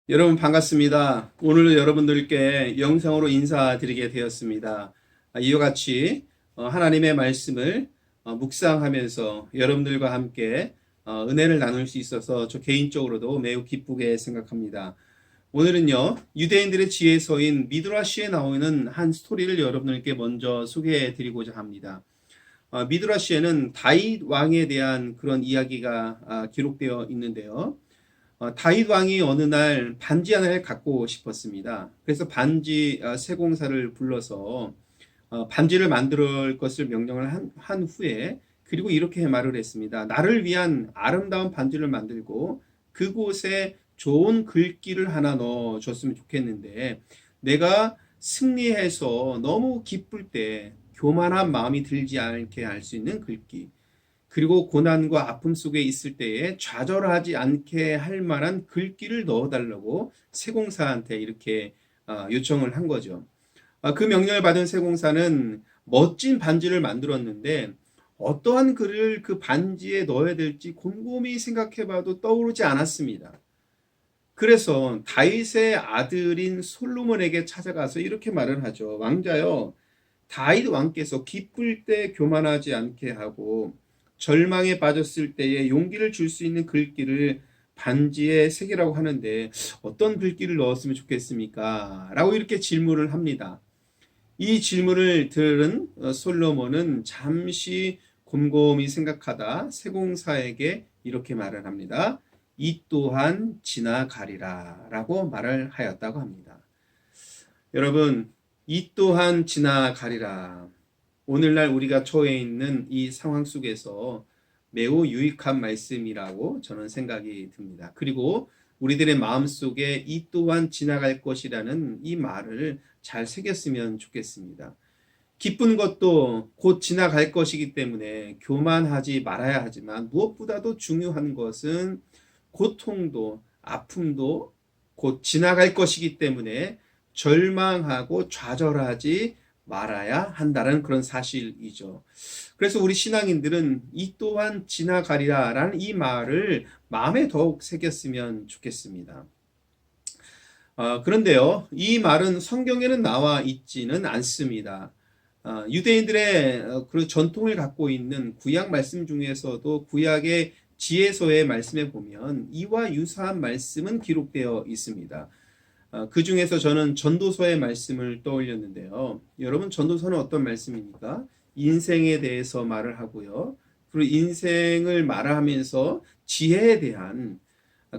여러분 반갑습니다. 오늘도 여러분들께 영상으로 인사드리게 되었습니다. 이와 같이 하나님의 말씀을 묵상하면서 여러분들과 함께 은혜를 나눌 수 있어서 저 개인적으로도 매우 기쁘게 생각합니다. 오늘은요, 유대인들의 지혜서인 미드라시에 나오는 한 스토리를 여러분들께 먼저 소개해 드리고자 합니다. 미드라시에는 다윗 왕에 대한 그런 이야기가 기록되어 있는데요. 다윗 왕이 어느 날 반지 하나를 갖고 싶었습니다. 그래서 반지 세공사를 불러서 반지를 만들 것을 명령을 한 후에, 그리고 이렇게 말을 했습니다. 나를 위한 아름다운 반지를 만들고 그곳에 좋은 글귀를 하나 넣어 줬으면 좋겠는데, 내가 승리해서 너무 기쁠 때 교만한 마음이 들지 않게 할 수 있는 글귀, 그리고 고난과 아픔 속에 있을 때에 좌절하지 않게 할 만한 글귀를 넣어달라고 세공사한테 이렇게 요청을 한 거죠. 그 명령을 받은 세공사는 멋진 반지를 만들었는데, 어떠한 글을 그 반지에 넣어야 될지 곰곰이 생각해봐도 떠오르지 않았습니다. 그래서 다윗의 아들인 솔로몬에게 찾아가서 이렇게 말을 하죠. 왕자여, 다윗 왕께서 기쁠 때 교만하지 않게 하고 절망에 빠졌을 때에 용기를 줄 수 있는 글귀를 반지에 새기라고 하는데, 어떤 글귀를 넣었으면 좋겠습니까? 라고 이렇게 질문을 합니다. 이 질문을 들은 솔로몬은 잠시 곰곰이 생각하다 세공사에게 이렇게 말을 합니다. 이 또한 지나가리라 라고 말을 하였다고 합니다. 여러분, 이 또한 지나가리라. 오늘날 우리가 처해 있는 이 상황 속에서 매우 유익한 말씀이라고 저는 생각이 듭니다. 그리고 우리들의 마음속에 이 또한 지나갈 것이라는 이 말을 잘 새겼으면 좋겠습니다. 기쁜 것도 곧 지나갈 것이기 때문에 교만하지 말아야 하지만, 무엇보다도 중요한 것은 고통도 아픔도 곧 지나갈 것이기 때문에 절망하고 좌절하지 말아야 한다는 그런 사실이죠. 그래서 우리 신앙인들은 이 또한 지나가리라 라는 이 말을 마음에 더욱 새겼으면 좋겠습니다. 그런데요, 이 말은 성경에는 나와 있지는 않습니다. 유대인들의 그 전통을 갖고 있는 구약 말씀 중에서도 구약의 지혜서의 말씀에 보면 이와 유사한 말씀은 기록되어 있습니다. 그 중에서 저는 전도서의 말씀을 떠올렸는데요. 여러분, 전도서는 어떤 말씀입니까? 인생에 대해서 말을 하고요. 그리고 인생을 말하면서 지혜에 대한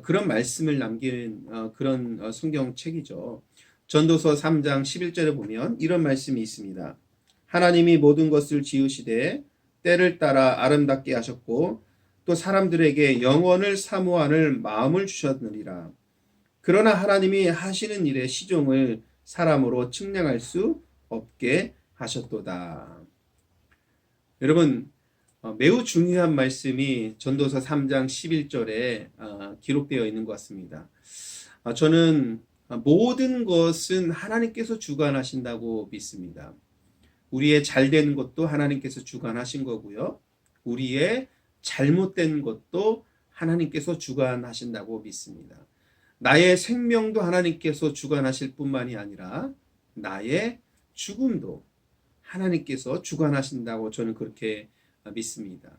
그런 말씀을 남긴 그런 성경책이죠. 전도서 3장 11절에 보면 이런 말씀이 있습니다. 하나님이 모든 것을 지으시되 때를 따라 아름답게 하셨고 또 사람들에게 영원을 사모하는 마음을 주셨느니라. 그러나 하나님이 하시는 일의 시종을 사람으로 측량할 수 없게 하셨도다. 여러분, 매우 중요한 말씀이 전도서 3장 11절에 기록되어 있는 것 같습니다. 저는 모든 것은 하나님께서 주관하신다고 믿습니다. 우리의 잘된 것도 하나님께서 주관하신 거고요. 우리의 잘못된 것도 하나님께서 주관하신다고 믿습니다. 나의 생명도 하나님께서 주관하실 뿐만이 아니라 나의 죽음도 하나님께서 주관하신다고 저는 그렇게 믿습니다.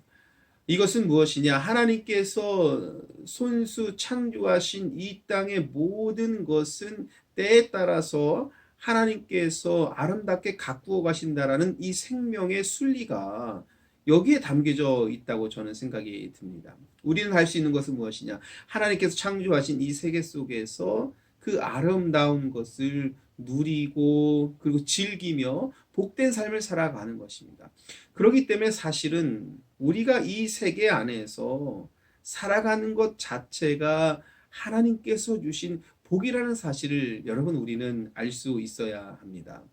이것은 무엇이냐? 하나님께서 손수 창조하신 이 땅의 모든 것은 때에 따라서 하나님께서 아름답게 가꾸어 가신다라는 이 생명의 순리가 여기에 담겨져 있다고 저는 생각이 듭니다. 우리는 할 수 있는 것은 무엇이냐? 하나님께서 창조하신 이 세계 속에서 그 아름다운 것을 누리고 그리고 즐기며 복된 삶을 살아가는 것입니다. 그렇기 때문에 사실은 우리가 이 세계 안에서 살아가는 것 자체가 하나님께서 주신 복이라는 사실을 여러분, 우리는 알 수 있어야 합니다.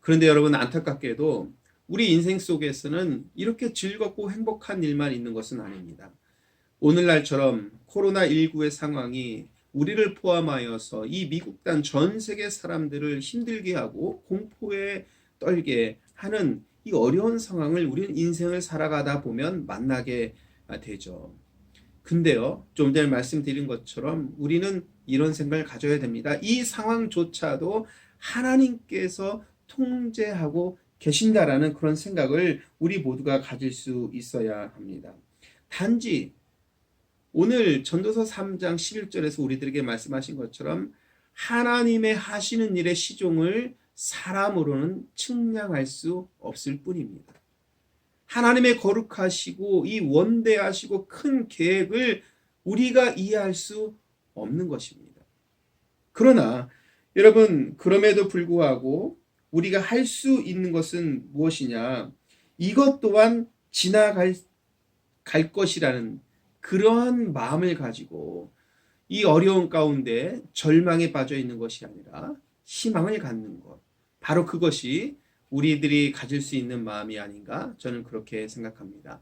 그런데 여러분, 안타깝게도 우리 인생 속에서는 이렇게 즐겁고 행복한 일만 있는 것은 아닙니다. 오늘날처럼 코로나19의 상황이 우리를 포함하여서 이 미국 단 전 세계 사람들을 힘들게 하고 공포에 떨게 하는 이 어려운 상황을 우리는 인생을 살아가다 보면 만나게 되죠. 근데요, 좀 전에 말씀드린 것처럼 우리는 이런 생각을 가져야 됩니다. 이 상황조차도 하나님께서 통제하고 계신다라는 그런 생각을 우리 모두가 가질 수 있어야 합니다. 단지 오늘 전도서 3장 11절에서 우리들에게 말씀하신 것처럼 하나님의 하시는 일의 시종을 사람으로는 측량할 수 없을 뿐입니다. 하나님의 거룩하시고 이 원대하시고 큰 계획을 우리가 이해할 수 없는 것입니다. 그러나 여러분, 그럼에도 불구하고 우리가 할 수 있는 것은 무엇이냐? 이것 또한 지나갈 것이라는 그러한 마음을 가지고 이 어려운 가운데 절망에 빠져 있는 것이 아니라 희망을 갖는 것. 바로 그것이 우리들이 가질 수 있는 마음이 아닌가 저는 그렇게 생각합니다.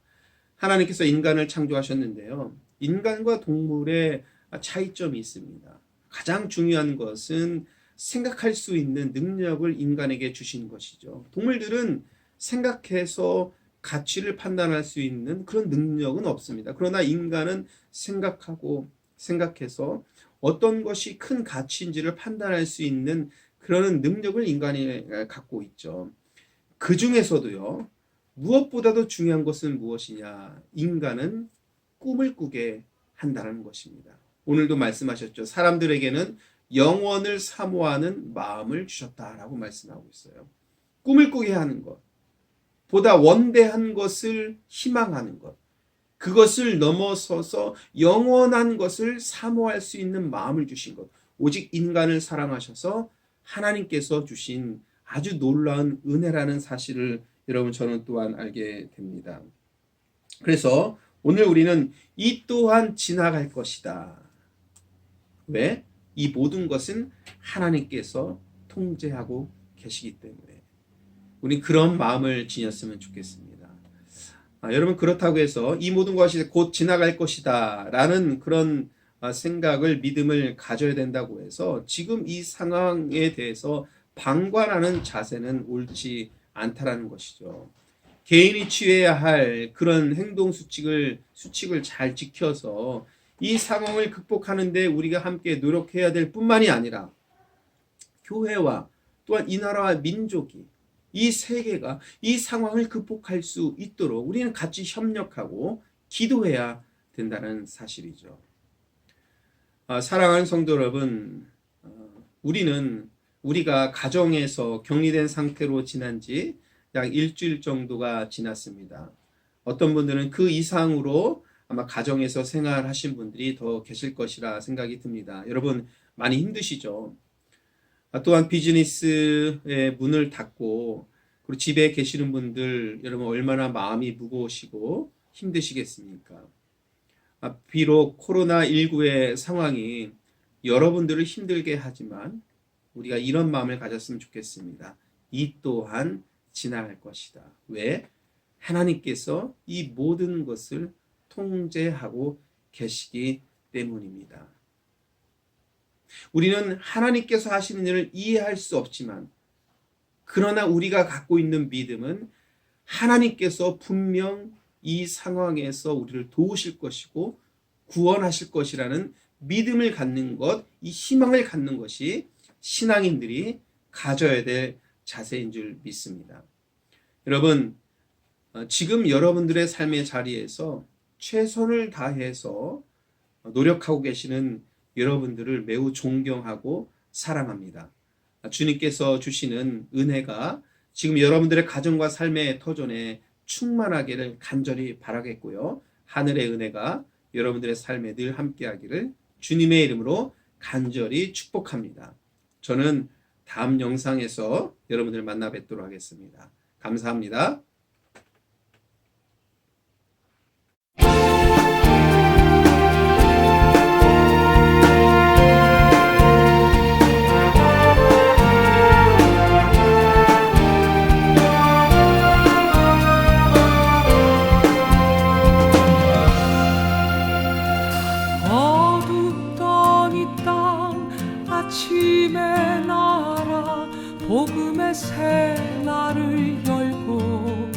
하나님께서 인간을 창조하셨는데요. 인간과 동물의 차이점이 있습니다. 가장 중요한 것은 생각할 수 있는 능력을 인간에게 주신 것이죠. 동물들은 생각해서 가치를 판단할 수 있는 그런 능력은 없습니다. 그러나 인간은 생각해서 어떤 것이 큰 가치인지를 판단할 수 있는 그런 능력을 인간이 갖고 있죠. 그 중에서도요, 무엇보다도 중요한 것은 무엇이냐? 인간은 꿈을 꾸게 한다는 것입니다. 오늘도 말씀하셨죠. 사람들에게는 영원을 사모하는 마음을 주셨다라고 말씀하고 있어요. 꿈을 꾸게 하는 것, 보다 원대한 것을 희망하는 것, 그것을 넘어서서 영원한 것을 사모할 수 있는 마음을 주신 것, 오직 인간을 사랑하셔서 하나님께서 주신 아주 놀라운 은혜라는 사실을 여러분 저는 또한 알게 됩니다. 그래서 오늘 우리는 이 또한 지나갈 것이다. 왜? 이 모든 것은 하나님께서 통제하고 계시기 때문에 우리 그런 마음을 지녔으면 좋겠습니다. 여러분, 그렇다고 해서 이 모든 것이 곧 지나갈 것이다 라는 그런 생각을, 믿음을 가져야 된다고 해서 지금 이 상황에 대해서 방관하는 자세는 옳지 않다라는 것이죠. 개인이 취해야 할 그런 행동 수칙을 잘 지켜서 이 상황을 극복하는 데 우리가 함께 노력해야 될 뿐만이 아니라 교회와 또한 이 나라와 민족이, 이 세계가 이 상황을 극복할 수 있도록 우리는 같이 협력하고 기도해야 된다는 사실이죠. 사랑하는 성도 여러분, 우리가 가정에서 격리된 상태로 지난 지 약 일주일 정도가 지났습니다. 어떤 분들은 그 이상으로 아마 가정에서 생활하신 분들이 더 계실 것이라 생각이 듭니다. 여러분, 많이 힘드시죠? 또한 비즈니스의 문을 닫고 그리고 집에 계시는 분들, 여러분 얼마나 마음이 무거우시고 힘드시겠습니까? 비록 코로나19의 상황이 여러분들을 힘들게 하지만 우리가 이런 마음을 가졌으면 좋겠습니다. 이 또한 지나갈 것이다. 왜? 하나님께서 이 모든 것을 통제하고 계시기 때문입니다. 우리는 하나님께서 하시는 일을 이해할 수 없지만, 그러나 우리가 갖고 있는 믿음은 하나님께서 분명 이 상황에서 우리를 도우실 것이고 구원하실 것이라는 믿음을 갖는 것, 이 희망을 갖는 것이 신앙인들이 가져야 될 자세인 줄 믿습니다. 여러분, 지금 여러분들의 삶의 자리에서 최선을 다해서 노력하고 계시는 여러분들을 매우 존경하고 사랑합니다. 주님께서 주시는 은혜가 지금 여러분들의 가정과 삶의 터전에 충만하기를 간절히 바라겠고요. 하늘의 은혜가 여러분들의 삶에 늘 함께하기를 주님의 이름으로 간절히 축복합니다. 저는 다음 영상에서 여러분들 만나 뵙도록 하겠습니다. 감사합니다. 어둡던 이 땅 아침의 나라 복음의 새날을 열고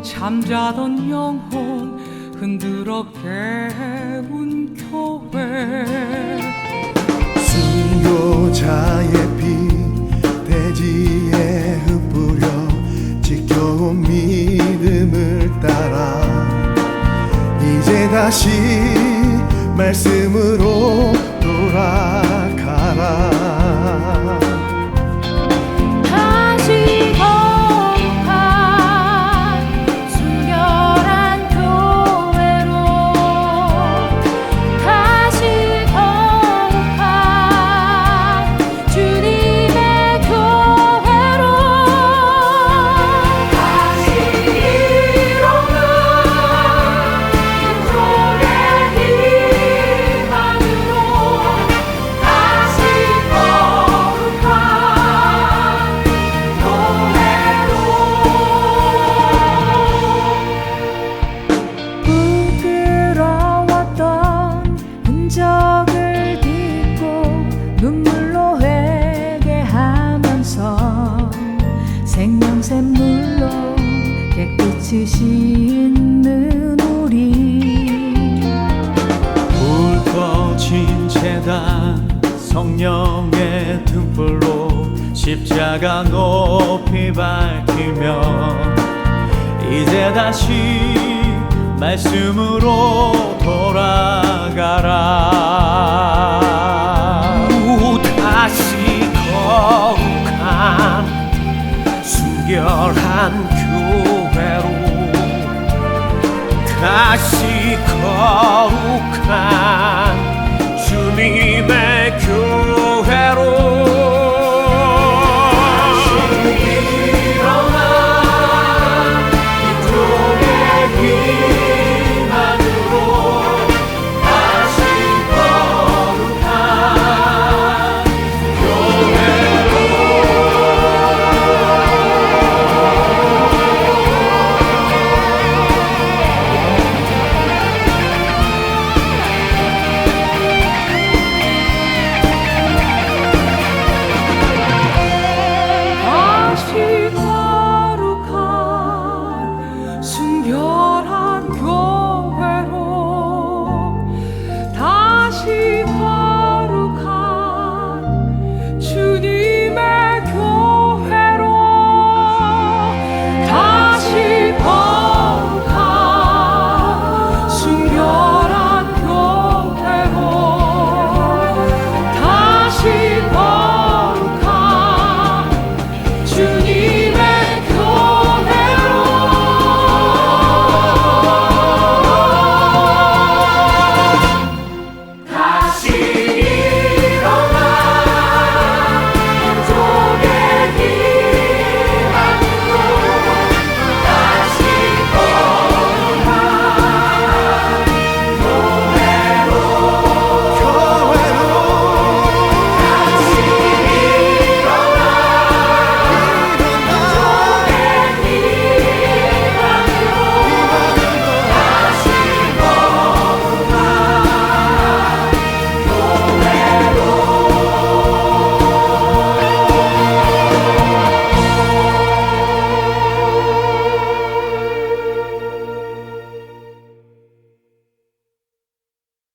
잠자던 영혼 흔들어 깨운 교회 순교자의 피 대지에 흩뿌려 지켜온 믿음을 따라 이제 다시 말씀으로 돌아가라. 다시 거룩한 순결한 교회로 다시 거룩한 주님의 교회로 다시 일어나 인종의 희망으로 다시 거룩한 부끄러웠던 흔적을 딛고 눈물로 회개하면서 생명샘물로 깨끗이 씻는 우리 불 꺼진 재단 성령의 등불로 십자가 높이 밝히며 이제 다시 말씀으로 돌아가라. 다시 거룩한 순결한 교회로 다시 거룩한